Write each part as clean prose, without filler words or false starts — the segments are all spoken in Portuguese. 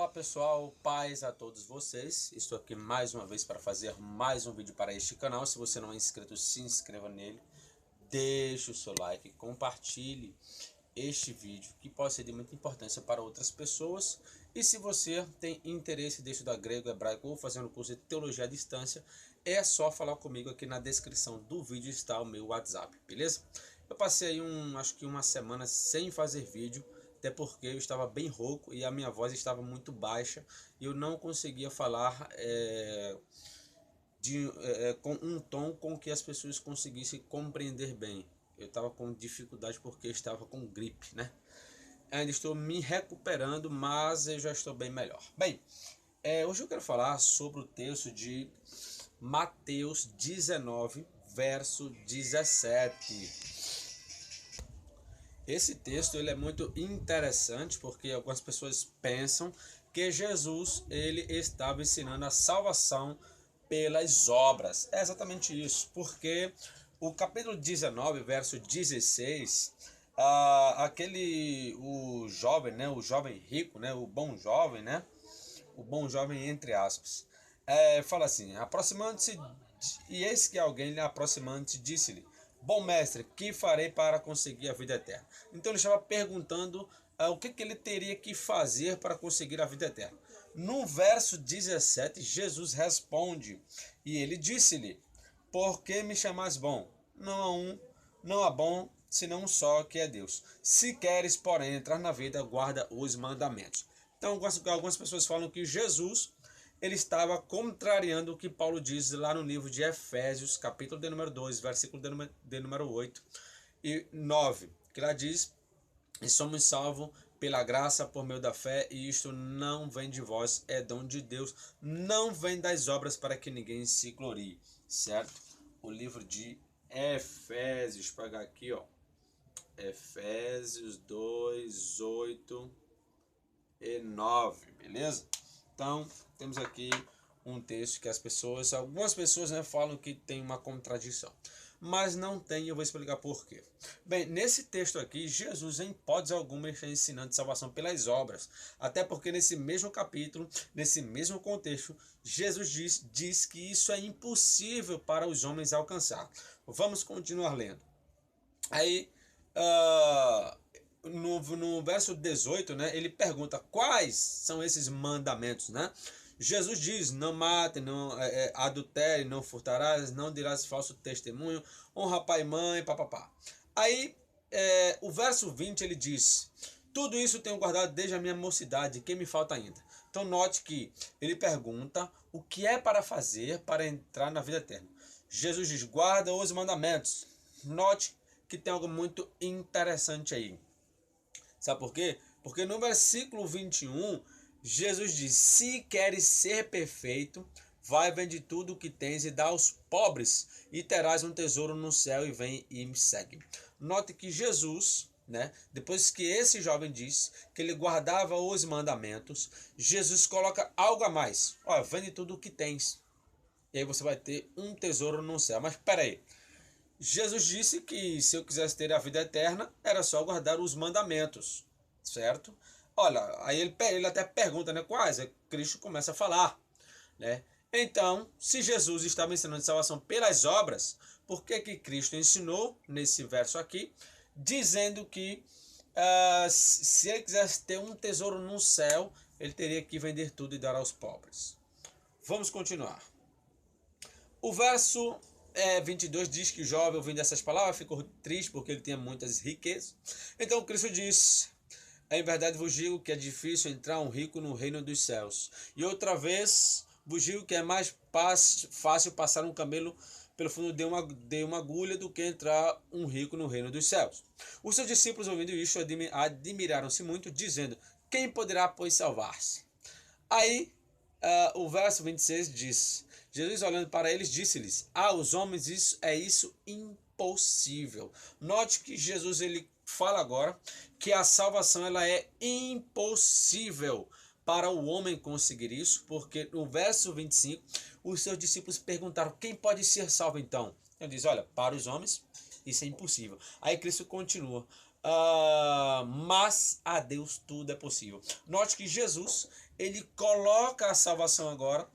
Olá pessoal, paz a todos vocês. Estou aqui mais uma vez para fazer mais um vídeo para este canal. Se você não é inscrito, se inscreva nele, deixe o seu like, compartilhe este vídeo que pode ser de muita importância para outras pessoas. E se você tem interesse de estudar grego, hebraico ou fazer um curso de teologia à distância, é só falar comigo. Aqui na descrição do vídeo está o meu WhatsApp, beleza? Eu passei aí acho que uma semana sem fazer vídeo, até porque eu estava bem rouco e a minha voz estava muito baixa e eu não conseguia falar com um tom com que as pessoas conseguissem compreender bem. Eu estava com dificuldade porque eu estava com gripe, né? Ainda estou me recuperando, mas eu já estou bem melhor. Bem, hoje eu quero falar sobre o texto de Mateus 19, verso 17. Esse texto ele é muito interessante porque algumas pessoas pensam que Jesus ele estava ensinando a salvação pelas obras. É exatamente isso, porque o capítulo 19, verso 16, o jovem, né, o jovem rico, né, o bom jovem, né, o bom jovem entre aspas, fala assim: aproximando-se, e eis que alguém lhe aproximando-se disse-lhe: bom mestre, que farei para conseguir a vida eterna? Então ele estava perguntando o que ele teria que fazer para conseguir a vida eterna. No verso 17, Jesus responde, e ele disse-lhe: por que me chamais bom? Não há bom senão um só, que é Deus. Se queres, porém, entrar na vida, guarda os mandamentos. Então algumas pessoas falam que Jesus ele estava contrariando o que Paulo diz lá no livro de Efésios, capítulo de número 2, versículo de número 8 e 9, que lá diz: e somos salvos pela graça por meio da fé, e isto não vem de vós, é dom de Deus, não vem das obras para que ninguém se glorie, certo? O livro de Efésios, pegar aqui, ó, Efésios 2, 8 e 9, beleza? Então, temos aqui um texto que algumas pessoas, né, falam que tem uma contradição, mas não tem, eu vou explicar por quê. Bem, nesse texto aqui, Jesus em hipótese alguma está ensinando salvação pelas obras, até porque nesse mesmo capítulo, nesse mesmo contexto, Jesus diz que isso é impossível para os homens alcançar. Vamos continuar lendo. Aí, no verso 18, né, ele pergunta quais são esses mandamentos, né? Jesus diz: não mate, não adultere, não furtarás, não dirás falso testemunho, honra pai e mãe, papapá. Aí, o verso 20 ele diz: tudo isso tenho guardado desde a minha mocidade, que me falta ainda? Então note que ele pergunta o que é para fazer para entrar na vida eterna. Jesus diz: guarda os mandamentos. Note que tem algo muito interessante aí. Sabe por quê? Porque no versículo 21, Jesus diz: se queres ser perfeito, vai, vende tudo o que tens e dá aos pobres, e terás um tesouro no céu, e vem e me segue. Note que Jesus, né, depois que esse jovem diz que ele guardava os mandamentos, Jesus coloca algo a mais. Olha, vende tudo o que tens, e aí você vai ter um tesouro no céu. Mas espera aí. Jesus disse que se eu quisesse ter a vida eterna, era só guardar os mandamentos, certo? Olha, aí ele até pergunta, né, quais? Aí Cristo começa a falar, né? Então, se Jesus estava ensinando salvação pelas obras, por que que Cristo ensinou, nesse verso aqui, dizendo que se ele quisesse ter um tesouro no céu, ele teria que vender tudo e dar aos pobres? Vamos continuar. O verso 22 diz que o jovem, ouvindo essas palavras, ficou triste porque ele tinha muitas riquezas. Então Cristo diz: em verdade vos digo que é difícil entrar um rico no reino dos céus. E outra vez vos digo que é mais fácil passar um camelo pelo fundo de uma agulha do que entrar um rico no reino dos céus. Os seus discípulos, ouvindo isso, admiraram-se muito, dizendo: quem poderá, pois, salvar-se? Aí, o verso 26 diz: Jesus, olhando para eles, disse-lhes: aos homens isso impossível. Note que Jesus ele fala agora que a salvação ela é impossível para o homem conseguir isso, porque no verso 25 os seus discípulos perguntaram: quem pode ser salvo então? Ele diz: olha, para os homens isso é impossível. Aí Cristo continua: mas a Deus tudo é possível. Note que Jesus, ele coloca a salvação agora,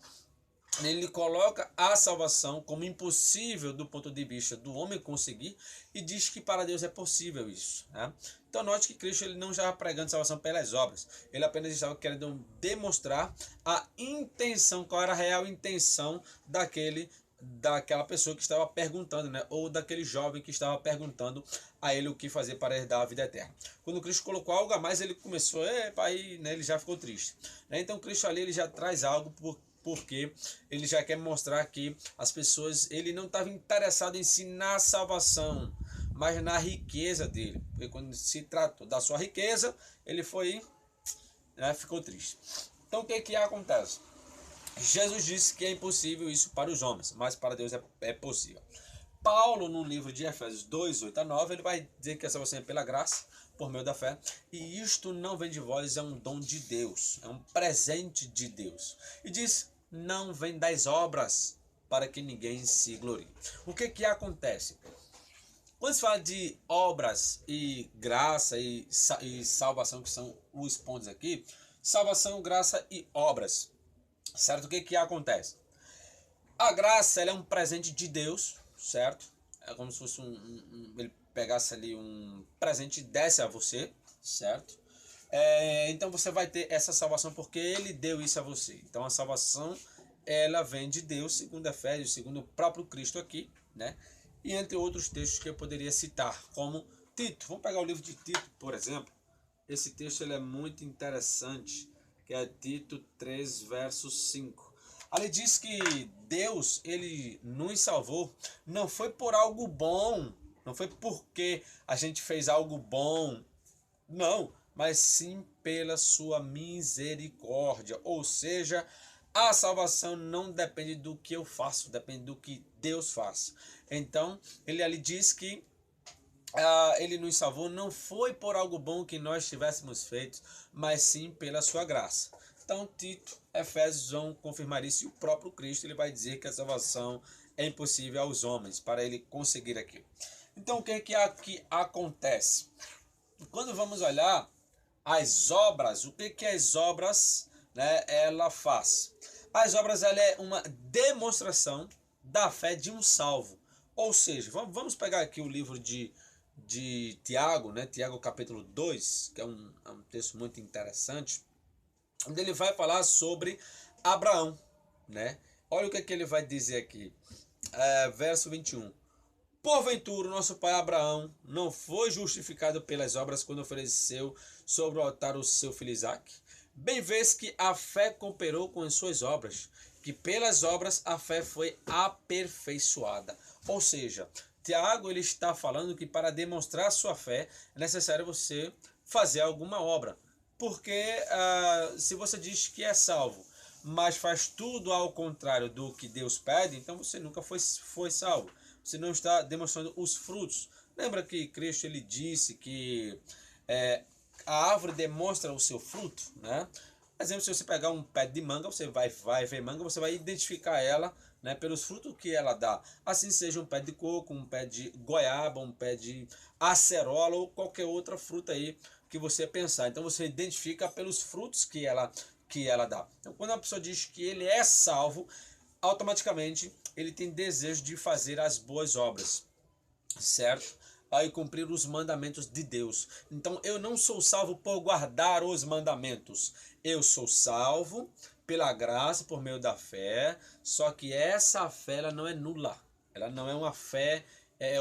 ele coloca a salvação como impossível do ponto de vista do homem conseguir e diz que para Deus é possível isso, né? Então note que Cristo ele não estava pregando salvação pelas obras, ele apenas estava querendo demonstrar a intenção, qual era a real intenção daquela pessoa que estava perguntando, né? Ou daquele jovem que estava perguntando a ele o que fazer para herdar a vida eterna. Quando Cristo colocou algo a mais, ele começou, aí, né? Ele já ficou triste, né? Então Cristo ali ele já traz algo porque ele já quer mostrar que as pessoas, ele não estava interessado em ensinar a salvação, mas na riqueza dele. Porque quando se tratou da sua riqueza, ele foi, né, ficou triste. Então o que acontece? Jesus disse que é impossível isso para os homens, mas para Deus é possível. Paulo, no livro de Efésios 2, 8 a 9, ele vai dizer que a salvação é pela graça, por meio da fé, e isto não vem de vós, é um dom de Deus, é um presente de Deus. E diz, não vem das obras, para que ninguém se glorie. O que acontece? Quando se fala de obras e graça e salvação, que são os pontos aqui, salvação, graça e obras, certo? O que acontece? A graça ela é um presente de Deus, certo? É como se fosse ele pegasse ali um presente e desse a você, certo? Então você vai ter essa salvação porque ele deu isso a você. Então a salvação ela vem de Deus, segundo Efésios, segundo o próprio Cristo aqui, né? E entre outros textos que eu poderia citar, como Tito. Vamos pegar o livro de Tito, por exemplo. Esse texto ele é muito interessante, que é Tito 3, verso 5. Ali diz que Deus, ele nos salvou, não foi por algo bom, não foi porque a gente fez algo bom, não, mas sim pela sua misericórdia. Ou seja, a salvação não depende do que eu faço, depende do que Deus faz. Então, ele ali diz que ele nos salvou não foi por algo bom que nós tivéssemos feito, mas sim pela sua graça. Então, Tito, Efésios vão confirmar isso e o próprio Cristo ele vai dizer que a salvação é impossível aos homens para ele conseguir aquilo. Então, o que acontece? Quando vamos olhar as obras, o que as obras, né, ela faz? As obras ela é uma demonstração da fé de um salvo. Ou seja, vamos pegar aqui o livro de Tiago, né? Tiago capítulo 2, que é um texto muito interessante, onde ele vai falar sobre Abraão, né? Olha o que ele vai dizer aqui, verso 21. Porventura, o nosso pai Abraão não foi justificado pelas obras quando ofereceu sobre o altar o seu filho Isaque? Bem vês que a fé cooperou com as suas obras, que pelas obras a fé foi aperfeiçoada. Ou seja, Tiago ele está falando que para demonstrar sua fé é necessário você fazer alguma obra. Porque se você diz que é salvo, mas faz tudo ao contrário do que Deus pede, então você nunca foi salvo. Você não está demonstrando os frutos. Lembra que Cristo ele disse que a árvore demonstra o seu fruto, né? Por exemplo, se você pegar um pé de manga, você vai ver manga, você vai identificar ela, né, pelos frutos que ela dá. Assim seja um pé de coco, um pé de goiaba, um pé de acerola ou qualquer outra fruta aí que você pensar. Então você identifica pelos frutos que ela dá. Então quando a pessoa diz que ele é salvo, automaticamente ele tem desejo de fazer as boas obras, certo? Aí cumprir os mandamentos de Deus. Então eu não sou salvo por guardar os mandamentos. Eu sou salvo pela graça, por meio da fé. Só que essa fé ela não é nula. Ela não é uma fé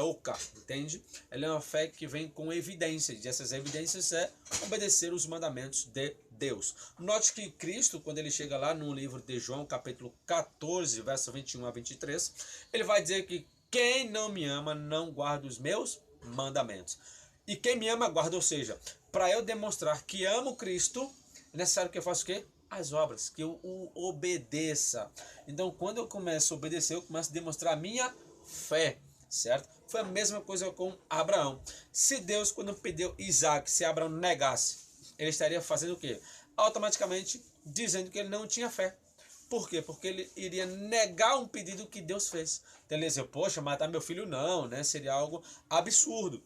oca, entende? Ela é uma fé que vem com evidências. E essas evidências é obedecer os mandamentos de Deus. Note que Cristo, quando ele chega lá no livro de João, capítulo 14, verso 21 a 23, ele vai dizer que quem não me ama não guarda os meus mandamentos. E quem me ama guarda, ou seja, para eu demonstrar que amo Cristo, é necessário que eu faça o quê? As obras, que eu o obedeça. Então, quando eu começo a obedecer, eu começo a demonstrar a minha fé, certo? Foi a mesma coisa com Abraão. Se Deus, quando pediu Isaac, se Abraão negasse, ele estaria fazendo o quê? Automaticamente dizendo que ele não tinha fé. Por quê? Porque ele iria negar um pedido que Deus fez. Então ele ia dizer, poxa, matar meu filho não, né? Seria algo absurdo.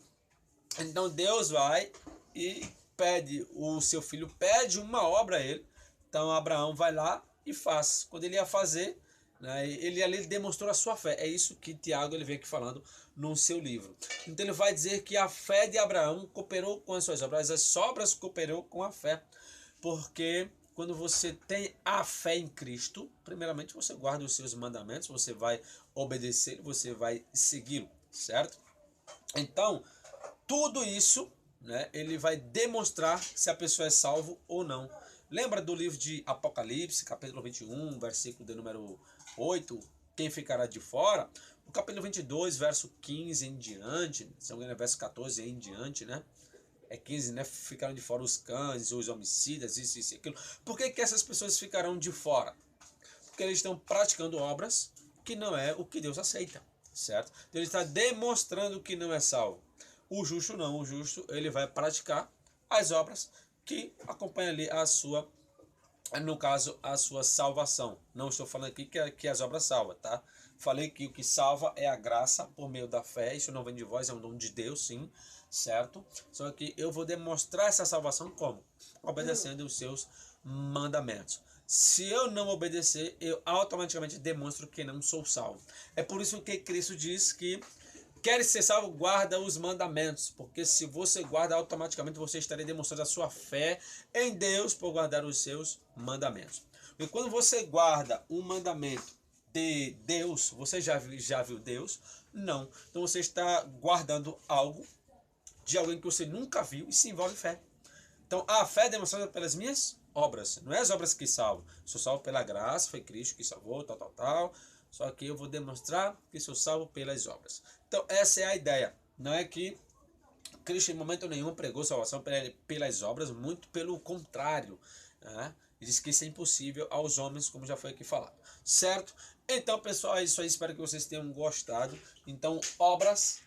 Então Deus vai e pede, o seu filho pede uma obra a ele. Então Abraão vai lá e faz. Quando ele ia fazer, né, ele ali demonstrou a sua fé. É isso que Tiago ele vem aqui falando no seu livro. Então ele vai dizer que a fé de Abraão cooperou com as suas obras, as obras cooperou com a fé. Porque quando você tem a fé em Cristo, primeiramente você guarda os seus mandamentos, você vai obedecer, você vai segui-lo, certo? Então, tudo isso, né, ele vai demonstrar se a pessoa é salvo ou não. Lembra do livro de Apocalipse, capítulo 21, versículo de número 8, quem ficará de fora? No capítulo 22, verso 15 em diante, se não me engano é verso 14 em diante, né? É 15, né? Ficaram de fora os cães, os homicidas, isso e aquilo. Por que que essas pessoas ficarão de fora? Porque eles estão praticando obras que não é o que Deus aceita, certo? Então ele está demonstrando que não é salvo. O justo não, o justo ele vai praticar as obras que acompanham ali a sua, no caso, a sua salvação. Não estou falando aqui que as obras salvam, tá? Falei que o que salva é a graça por meio da fé, isso não vem de vós, é um dom de Deus, sim, certo? Só que eu vou demonstrar essa salvação como? Obedecendo os seus mandamentos. Se eu não obedecer, eu automaticamente demonstro que não sou salvo. É por isso que Cristo diz que quer ser salvo, guarda os mandamentos, porque se você guarda, automaticamente você estaria demonstrando a sua fé em Deus por guardar os seus mandamentos. E quando você guarda um mandamento de Deus, você já viu Deus? Não. Então você está guardando algo de alguém que você nunca viu e se envolve fé. Então a fé é demonstrada pelas minhas obras, não é as obras que salvam. Sou salvo pela graça, foi Cristo que salvou, tal. Só que eu vou demonstrar que sou salvo pelas obras. Então essa é a ideia. Não é que Cristo em momento nenhum pregou salvação pelas obras, muito pelo contrário. Né? Ele diz que isso é impossível aos homens, como já foi aqui falado. Certo? Então, pessoal, é isso aí. Espero que vocês tenham gostado. Então, obras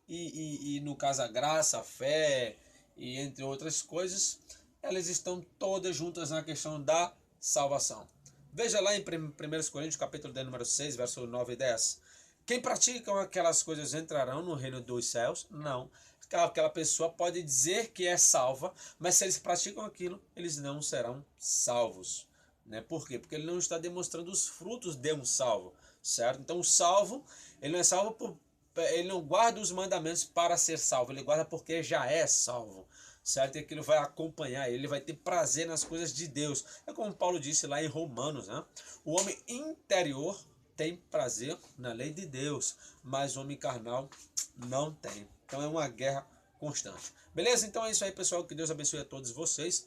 e no caso a graça, a fé e entre outras coisas, elas estão todas juntas na questão da salvação. Veja lá em 1 Coríntios, capítulo de número 6, verso 9 e 10. Quem pratica aquelas coisas entrarão no reino dos céus? Não. Aquela pessoa pode dizer que é salva, mas se eles praticam aquilo, eles não serão salvos. Né? Por quê? Porque ele não está demonstrando os frutos de um salvo, certo? Então o salvo, ele não é salvo por... Ele não guarda os mandamentos para ser salvo, ele guarda porque já é salvo, certo? E aquilo vai acompanhar ele vai ter prazer nas coisas de Deus. É como Paulo disse lá em Romanos, né? O homem interior tem prazer na lei de Deus, mas o homem carnal não tem. Então é uma guerra constante. Beleza? Então é isso aí, pessoal. Que Deus abençoe a todos vocês.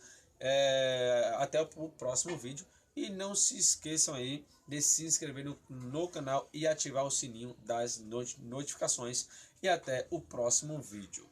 Até o próximo vídeo. E não se esqueçam aí de se inscrever no canal e ativar o sininho das notificações. E até o próximo vídeo.